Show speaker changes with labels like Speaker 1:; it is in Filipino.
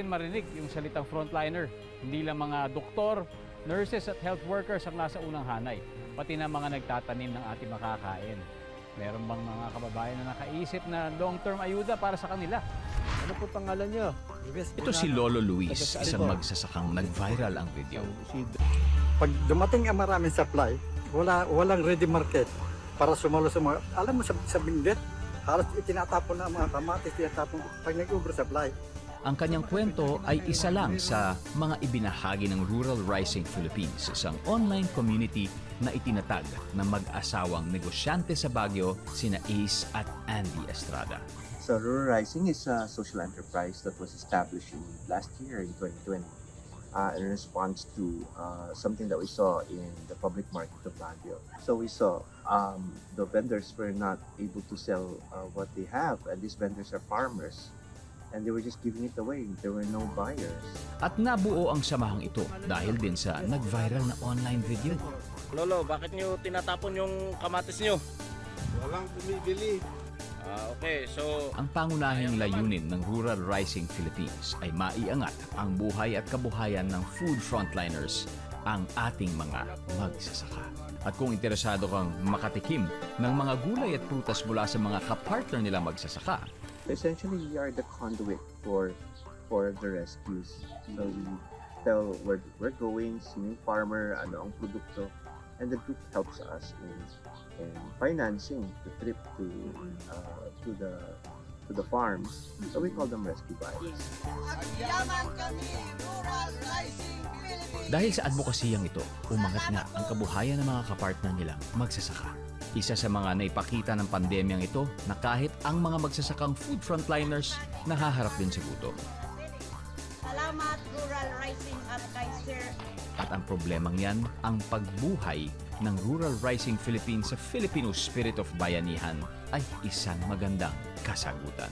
Speaker 1: Marinig yung salitang frontliner. Hindi lang mga doktor, nurses at health workers ang nasa unang hanay, pati na mga nagtatanim ng ating makakain. Meron bang mga kababayan na nakaisip na long-term ayuda para sa kanila?
Speaker 2: Ano po pangalan niyo?
Speaker 3: Ito si Lolo Luis, isang magsasakang nag-viral ang video.
Speaker 4: Pag dumating ang maraming supply, walang ready market para sumalo sa mga, alam mo sa Benguet, halos itinatapon na ang mga kamatis, tinatapon pag nag-oversupply.
Speaker 3: Ang kanyang kwento ay isa lang sa mga ibinahagi ng Rural Rising Philippines, isang online community na itinatag ng mag-asawang negosyante sa Baguio, sina Ace at Andy Estrada.
Speaker 5: So Rural Rising is a social enterprise that was established last year in 2020 in response to something that we saw in the public market of Baguio. So we saw the vendors were not able to sell what they have, and these vendors are farmers. And they were just giving it away. There were no buyers.
Speaker 3: At nabuo ang samahang ito dahil din sa nag-viral na online video.
Speaker 2: Lolo, bakit niyo tinatapon yung kamatis niyo?
Speaker 6: Walang bumibili.
Speaker 2: Okay, so
Speaker 3: Ang pangunahing layunin ng Rural Rising Philippines ay maiangat ang buhay at kabuhayan ng food frontliners, ang ating mga magsasaka. At kung interesado kang makatikim ng mga gulay at prutas mula sa mga kapartner nilang magsasaka,
Speaker 5: Essentially, we are the conduit for the rescues. So we tell where we're going, sino yung farmer, ano ang produkto, and the group helps us in financing the trip to the farms. So we call them rescue buyers.
Speaker 7: Yaman kami, Rural Rising Philippines.
Speaker 3: dahil sa advokasiyang ito, umangat nga ang kabuhayan ng mga kapartner nilang magsasaka. Isa sa mga naipakita ng pandemyang ito na kahit ang mga magsasakang food frontliners nahaharap din sa gutom.
Speaker 7: Salamat Rural Rising at kay Sir.
Speaker 3: At ang problemang yan, ang pagbuhay ng Rural Rising Philippines sa Filipino Spirit of Bayanihan ay isang magandang kasagutan.